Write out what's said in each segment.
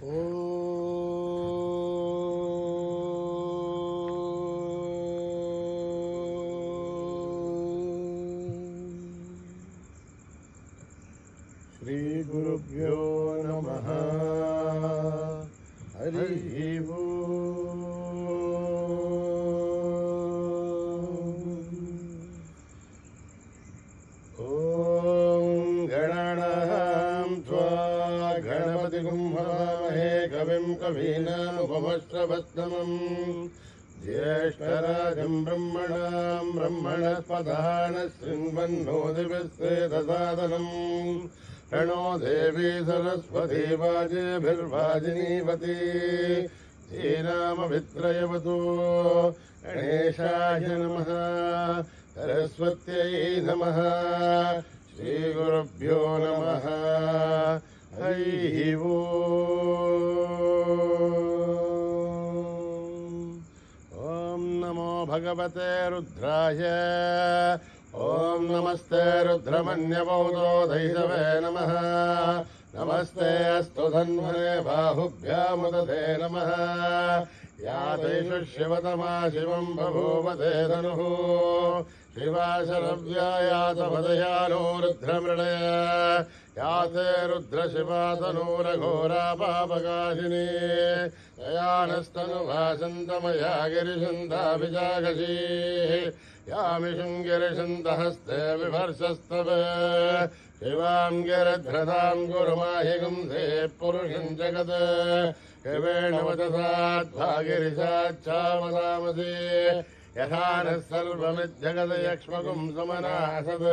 శ్రీ గురుభ్యో నమః. హరి ఓం. ఓం గణానాం త్వా గణపతిం హవామహే కవిం కవీనాముపమశ్రవస్తమం జ్యేష్ఠరాజం బ్రహ్మణాం బ్రహ్మణస్పదాన శృణ్వన్నోతిభిస్సేదసాదనం ప్రణో దేవీ సరస్వతీ వాజేభిర్వాజినీవతి శ్రీరామమిత్రయవతు గణేశాయ నమః సరస్వత్యై నమః శ్రీగురుభ్యో నమః. హరి ఓం నమో భగవతే రుద్రాయ. ఓం నమస్తే రుద్రమన్యవౌదోధైషవే నమః. నమస్తే అస్తు ధన్వనే బాహుభ్యాముదతే నమః. యాతైషు శివతమా శివం బభూవతే ధనుః. శివాశరవ్యాయాతపదయానో రుద్రమృళయ. యాతే రుద్రశివాతనూరఘోరా పాపకాశినీ. దయానస్తనుభాసంతమయా గిరిశంతాభిజాగశీ. యామి శృంగిరిశంతహస్తే విభర్షస్తవే. శివాం గిరిధ్రతాం గురుమాహిగుం ధే పురుషం జగత్. శివేణ వచసాద్భాగిరిశాచ్చావదామసి. యథానః సర్వమిజ్జగదయక్ష్మగుం సుమనాసద్.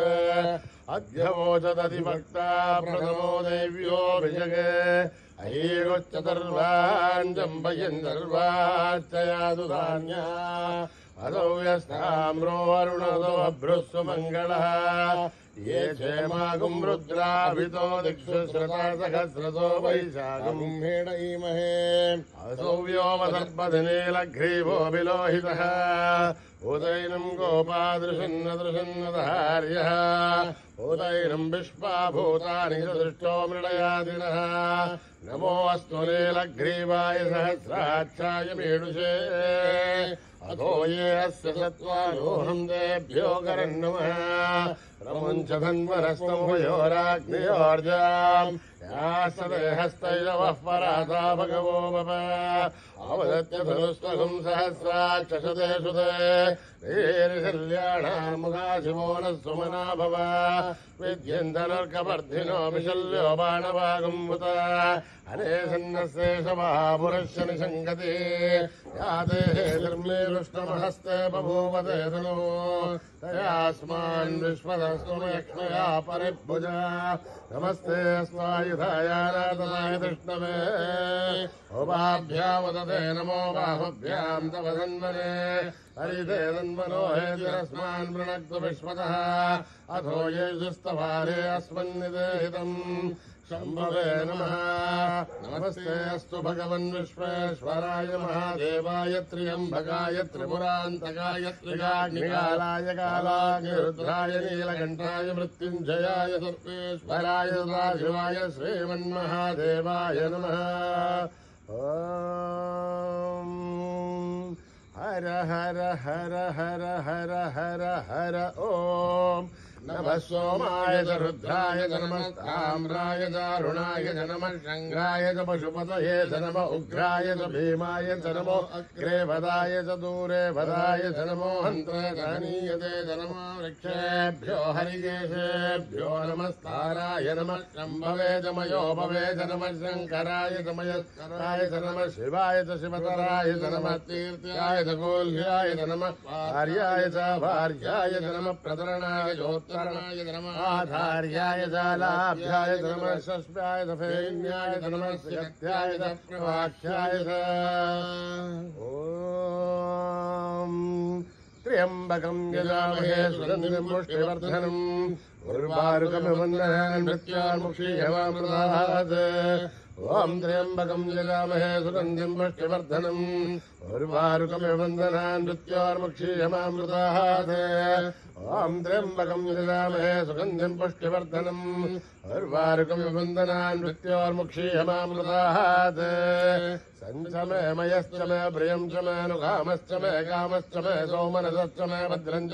అధ్యవోచదధిభక్తా ప్రథమో దైవ్యోభిజగే. అహీగోచ్చతర్వాన్ జంబయన్ సర్వాశ్చయాదు ధాన్యా. అదౌ యస్తామ్రో అరుణదో అభ్రుస్సు మంగళః. ये क्षेमागुं रुद्राभितो दिक्षु श्रता सहस्रतो वैशाखं हेडयीमहे. असौ व्योमसर्पधिनीलग्रीवो विलोहितः. उदैनं गोपादृशन्नदृशन्नदहार्यः. उदैनं विश्वाभूतानि दृष्टो मृडयादिनः. नमोऽस्तु नीलग्रीवाय सहस्राक्षाय मीडुषे. अधो ये अस्य सत्त्वारोहं तेभ्यो करन्नमः. रमुञ्च धन्वनस्तमुभयोराग्नियोर्जाम्. यास्तदेहस्तैलवः पराता भगवो बभ. अवदत्य धनुस्त्वगुं सहस्राक्षशते सुते. वीरशल्याणामुखा शिवो नः सुमना भव. विद्यन्तनर्कवर्धिनो विशल्यो बाणवागुं मुत. अनेसन्नस्येषवापुरस्य निषङ्गति. याते धर्मेरुष्टमहस्ते बभूवते धनु. तयास्मान् विश्वदस्तुमयक्ष्मया परिभुजा. नमस्ते स्वायुधायानाथनाय कृष्णवे. उभाभ्यामुदते नमो बाहुभ्यां तव धन्वने. हरिते धन्वनो हेतिरस्मान् वृणक्तु विश्वतः. अथो येजुस्तवारे अस्मन्निदेहितम्. शम्भवे नमः. नमस्ते अस्तु भगवन् विश्वेश्वराय महादेवाय त्र्यम्बकाय त्रिपुरान्तकाय त्रिकाग्निकालाय कालाग्निरुद्राय नीलकण्ठाय मृत्युञ्जयाय सर्वेश्वराय सदाशिवाय श्रीमन्महादेवाय नमः. ॐ हर हर हर हर हर हर हर ॐ नमः सोमाय च रुद्राय च नमः ताम्राय च अरुणाय च नमः शङ्गाय च पशुपतये च नमः उग्राय च भीमाय च नमो अग्रे वदाय च दूरे वदाय च नमो हन्त्रे च हनीयते च नमो वृक्षेभ्यो हरिकेशेभ्यो नमस्ताराय नमः शम्भवे च मयोभवे च नमः शङ्कराय च मयस्कराय च नमः शिवाय च शिवतराय च नमः तीर्थ्याय च गोल्याय च नमः भार्याय च भार्याय च नमः प्रतरणाय जोत्तरणाय च नमः आधार्याय च लाभ्याय च नमः शस्याय च फेन्याय च नमः शक्त्याय च प्रवाख्याय च ॐ त्र्यम्बकं यजामहे सुगन्धिं पुष्टिवर्धनम् उर्वारुकमिव वन्दनान् मृत्योर्मुक्षीयमामृतात् ఓం త్ర్యంబకం యజామహే సుగంధిం పుష్టివర్ధనం ఉర్వారుకమివ వందనాన్ మృత్యోర్ముక్షీయమామృతాత్ ఓం త్ర్యంబకం యజామహే సుగంధిం పుష్టివర్ధనం ఉర్వారుకమివ వందనాన్ మృత్యోర్ముక్షీయమామృతాత్ సంచమే మయశ్చ మే ప్రియం చ మే అనుకామశ్చ మే కామశ్చ మే సోమనసశ్చ మే భద్రం చ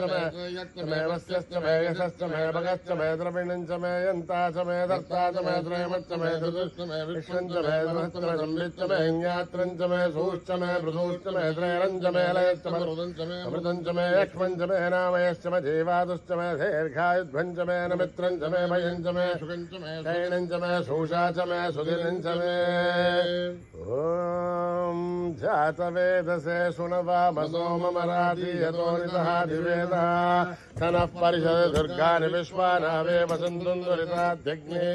మే వస్యశ్చ మే యశశ్చ మే భగశ్చ మే ద్రవిణం చ మే యంతా చ మే దర్తా చ మే త్రయమశ్చ మే ధృతుశ్చ మే విశ్వం చ మే సమశ్చ మే సంవిశ్చ మే జ్ఞాత్రం చ మే సూశ్చ మే పృథూశ్చ మే త్రైరం చ మే లయశ్చ మే అమృతం చ మే యక్ష్మం చ మే నామయశ్చ మే జీవాదుశ్చ మే దీర్ఘాయుధ్వం చ మే నమిత్రం చ మే భయం చ మే సుఖం చ మే శయనం చ మే శూషా చ మే సుదినం చ మే ఓం జాతవేదసే శృణవామసో మమరాతి యతో నితః దివేదః తనః పరిషద దుర్గాని విశ్వానావే వసంతుం దురితాధ్యగ్నే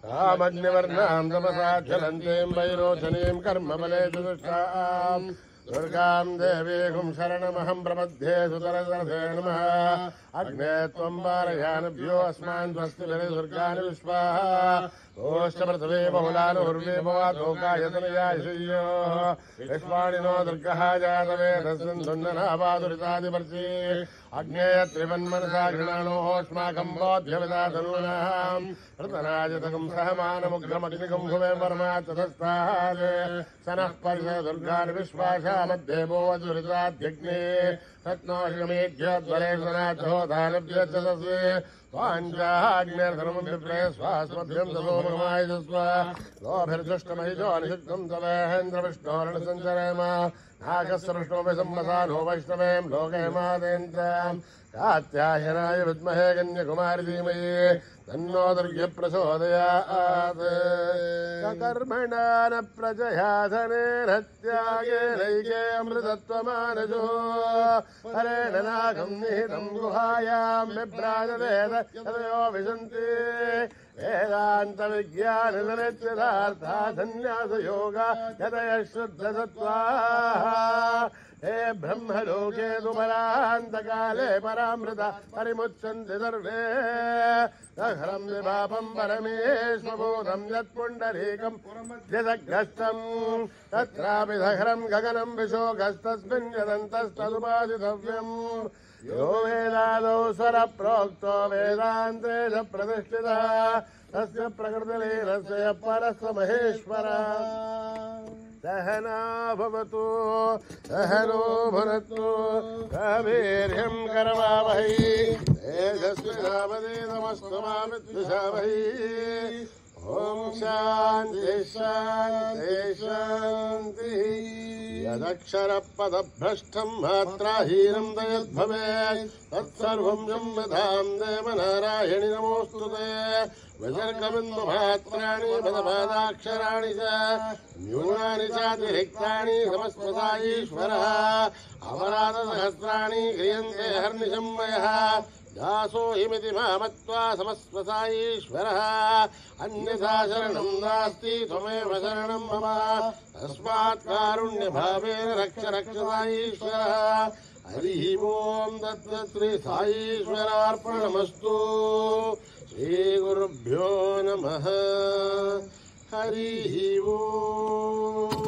కామగ్నివర్ణాం తపసా జ్వలంతీం వైరోచనీం కర్మబలే దుష్టాం దుర్గాం దేవీగుం శరణమహం ప్రపద్యే సుతరసే నమః అగ్నే త్వం పారయానభ్యో అస్మాన్ స్వస్తిభిర్ దుర్గాని విశ్వాః ఓష్టపృథివీ బహుళాని ఉర్వే భవాతోకాయతనయాశయ్యో విశ్వాణినో దుర్గః జాతవేదస్సంధున్ననాభాదురితాదిపర్షి అగ్నేయ త్రివన్మనసా గృణానోస్మాకం బోధ్యవిదాతనూనాం ప్రతనాజతకం సహమానముగ్రమగ్నికం భువే వర్మాతస్థాద్ సనః పరిష దుర్గాని విశ్వాసా మధ్యే భోవదురితాధ్యగ్నే రత్నోషమేధ్యోద్వరే సనాథోదానభ్యచ్చతస్వే వాంఛాగ్నేర్ధర్మం విప్రే స్వాస్మభ్యం సదోమమాయజస్వ లోభిర్దుష్టమహిజో నిషిద్ధం తవేహేంద్ర విష్ణోరణ సంచరేమ నాగస్సృష్టోపి సంవసానో వైష్ణవేం లోకైమాదేంద్రాం కాత్యాయనాయ విద్మహే కన్యకుమారి ధీమహి తన్నో దుర్గ ప్రచోదయాత్ కర్మణా న ప్రజయా ధనేన త్యాగేనైకే అమృతత్వమానజో హరేణ నాగం నిహితం గుహాయాం బిభ్రాజదేద యతయో విశంతి వేదాంత విజ్ఞాననిత్యదార్థా సన్యాస యోగా యతయ శుద్ధ సత్వాః హే బ్రహ్మలోకే దుపరాంతకాలే పరామృత పరిముచ్యంతి సర్వే సహరం విపాపం పరమేశ్వభూతం యత్పుండరీకం యదగ్రస్తం తత్రాపి సహరం గగనం విశోకస్తస్మిన్ యదంతస్తదుపాసితవ్యం यो वेदादौ स्वर प्रोक्तो वेदान्ते च प्रतिष्ठितः तस्य प्रकृतिलीनस्य परस्य महेश्वरः सहना भवतु सहनो भुनक्तु वीर्यं करवावहै तेजस्विनावधीतमस्तु मा विद्विषावहै ओम शांति शांति शांति यदक्षर पद भ्रष्टं मात्राहीनं दयद्भवेत् तत्सर्वं यम्यधां देवनारायणि नमोऽस्तुते विसर्गबिन्दु मात्राणि पदपादाक्षराणि च न्यूनानि चातिरिक्तानि समस्पदा ईश्वरः अपराधसहस्राणि क्रियन्ते हर्निशं मयः दासो हिमिति मामत्वा समस्वसा ईश्वरः अन्यथा शरणं नास्ति त्वमेव शरणं मम तस्मात् कारुण्यभावेन रक्ष रक्षसा ईश्वरः हरिः ओं तत्तत् श्री साईश्वरार्पणमस्तु श्रीगुरुभ्यो नमः हरिः ओम्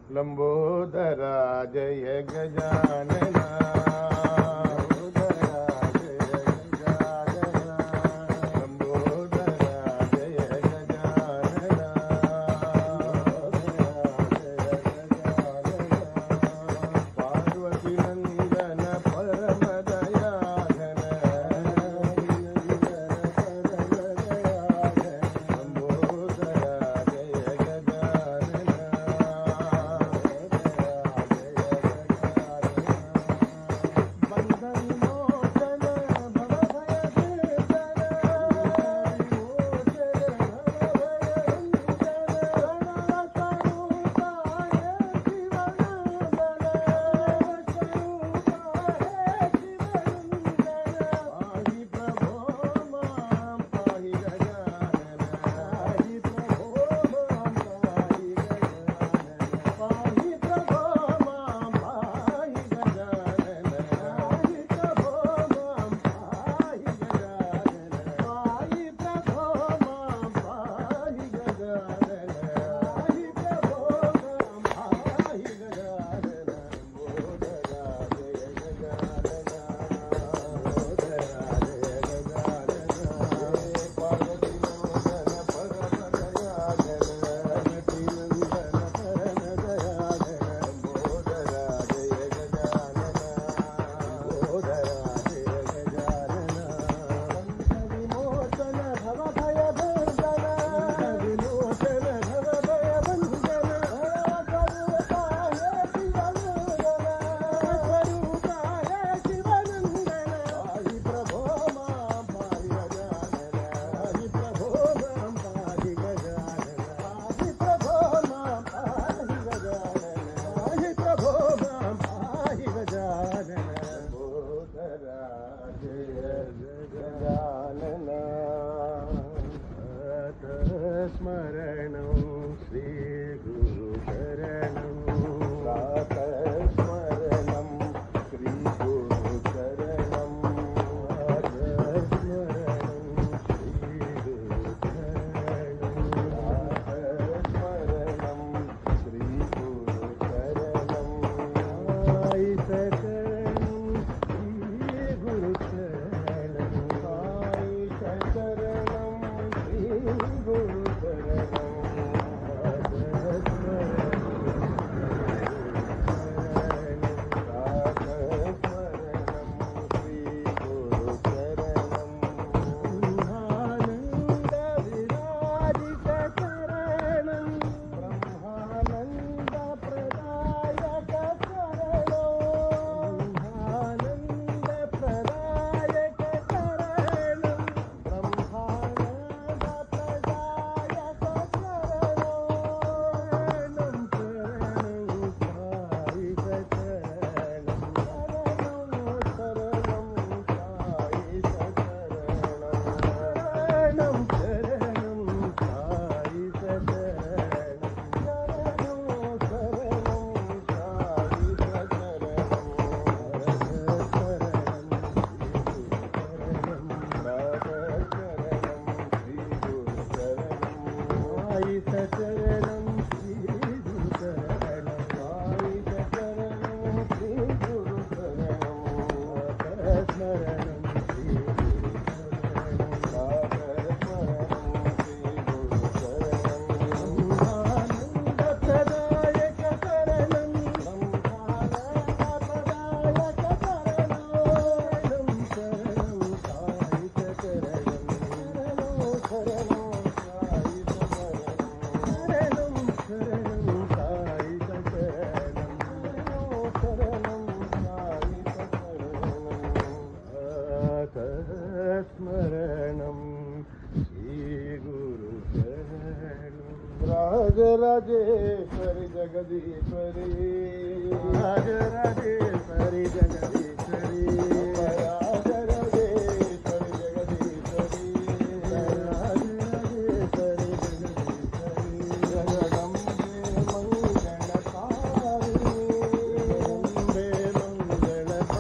लंबोदरा जय गजानना गजानन स्मरणं श्री गुरु शरणं स्मरणं श्री गुरु शरणं स्मरणं श्री गुरु शरणं श्री गुरु शरणं राजराजेश्वरी जगदीश्वरी राजराजेश्वरी जगदीश्वरी राजराजेश्वरी जगदीश्वरी राजराजेश्वरी जगदीश्वरी जगदम्बे मंगलकारिणी जगदम्बे मंगलकारिणी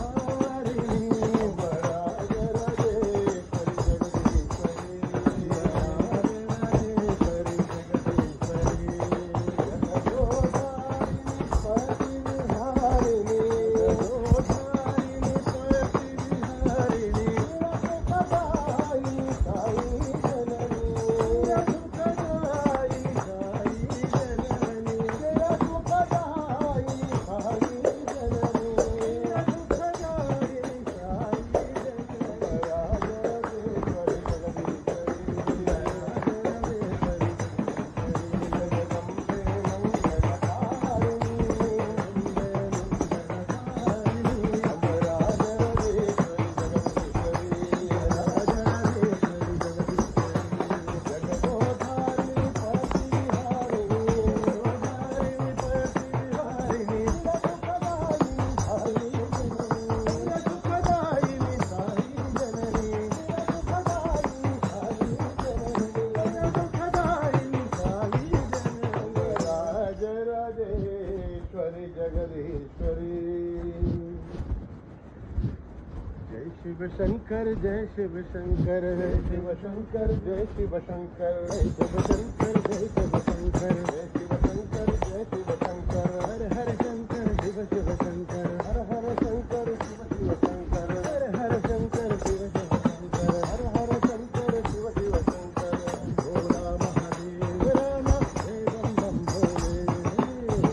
शिव शंकर जय शिव शंकर जय शिव शंकर जय शिव शंकर जय शिव शंकर जय शिव शंकर जय शिव शंकर जय शिव शंकर हर हर शंकर शिव शिव शंकर हर हर शंकर शिव शिव शंकर हर हर शंकर शिव शिव शंकर हर हर शंकर शिव शिव शंकर भोला महादेव राम देवम बम भोले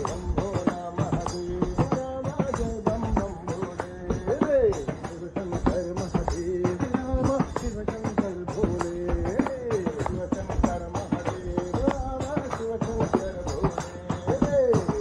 बम भोला महादेव राम जय बम बम भोले शिव शंकर महादेव राम शिव शंकर भोले शिव शंकर महादेव राम शिव शंकर भोले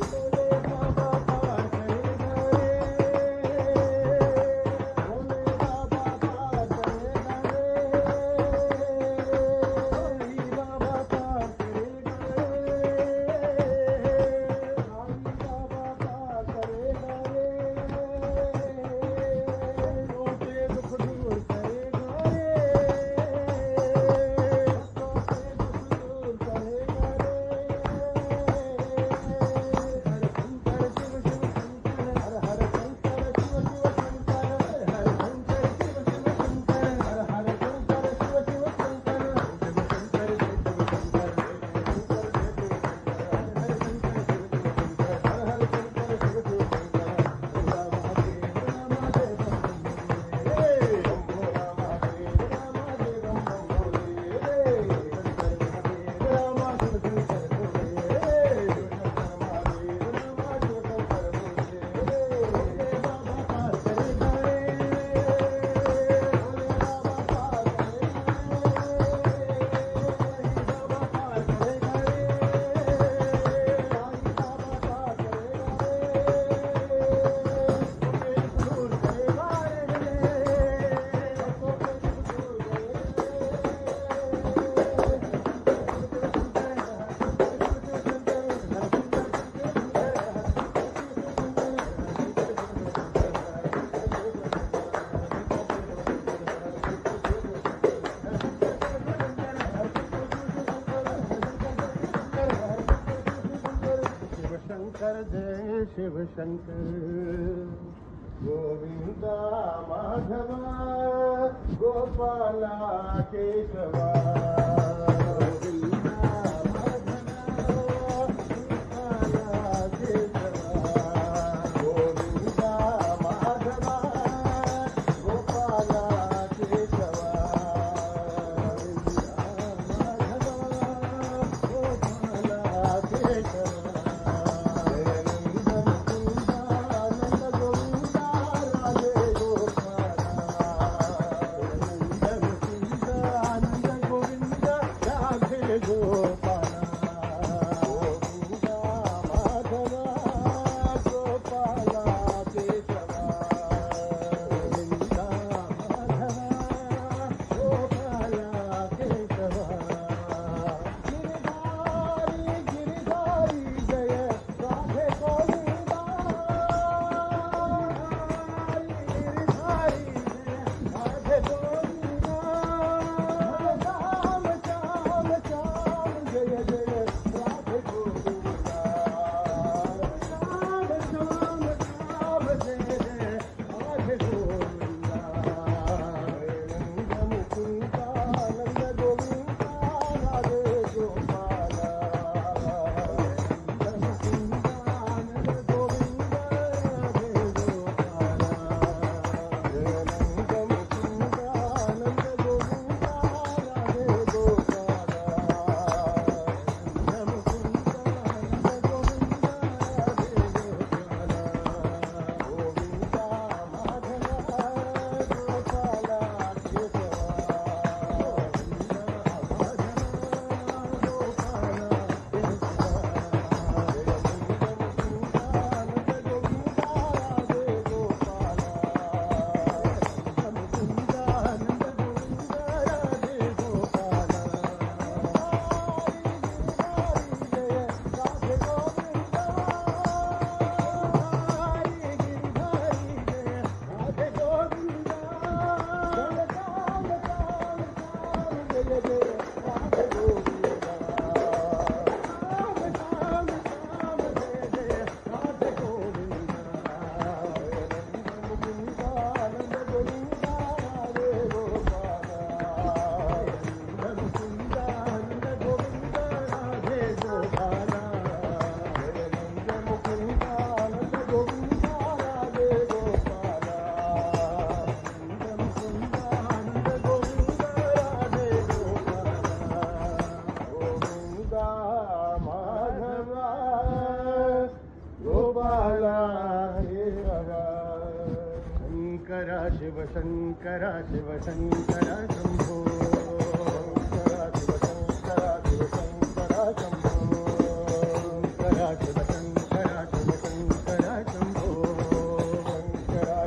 शंकर जय शिव शंकर गोविंदा माधवा गोपाला केशवा शिव शंकर शिव शंकर शंभो शिव शंकर शिव शंकर शंभो शिव शंकर शिव शंकर शंभो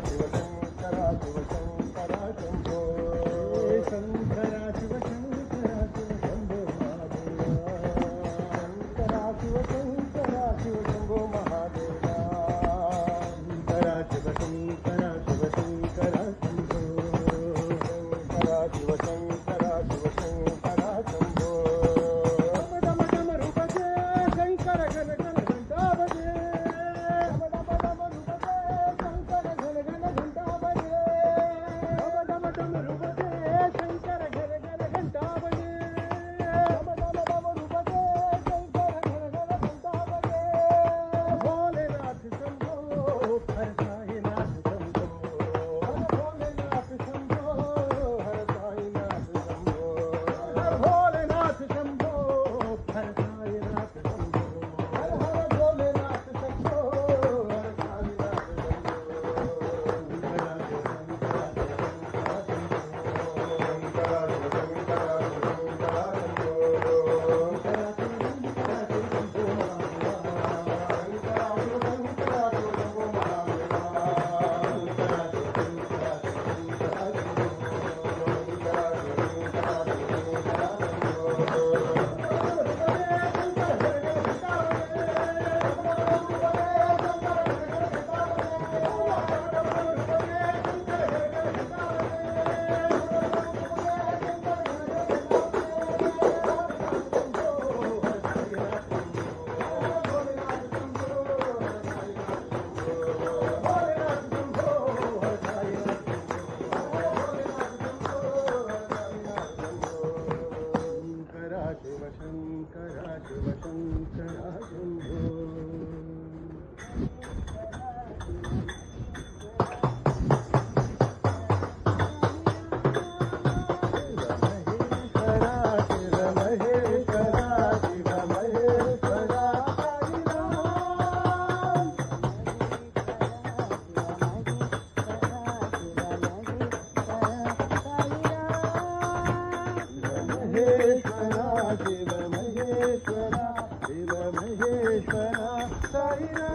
शिव शंकर शिव शंकर शंभो शंकर शिव शंकर शिव शंभो शंकर शिव शंकर शिव शंभो महादेवा शंकर शिव शंकर शिव शंकर शिव शंकर శివ మహేశ్వర శివ మహేశ్వర సాయిరా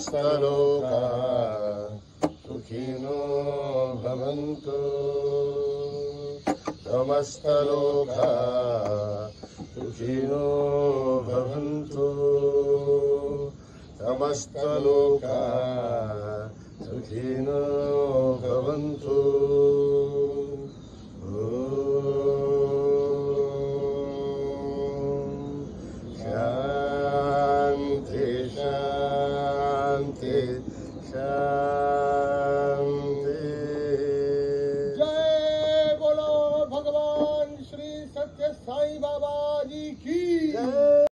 समस्तलोका सुखिनो भवन्तु समस्तलोका सुखिनो भवन्तु समस्तलोका सुखिनो भवन्तु शान्ति शान्ति शान्ति। जय बोलो भगवान श्री सत्य साई बाबा जी की जय।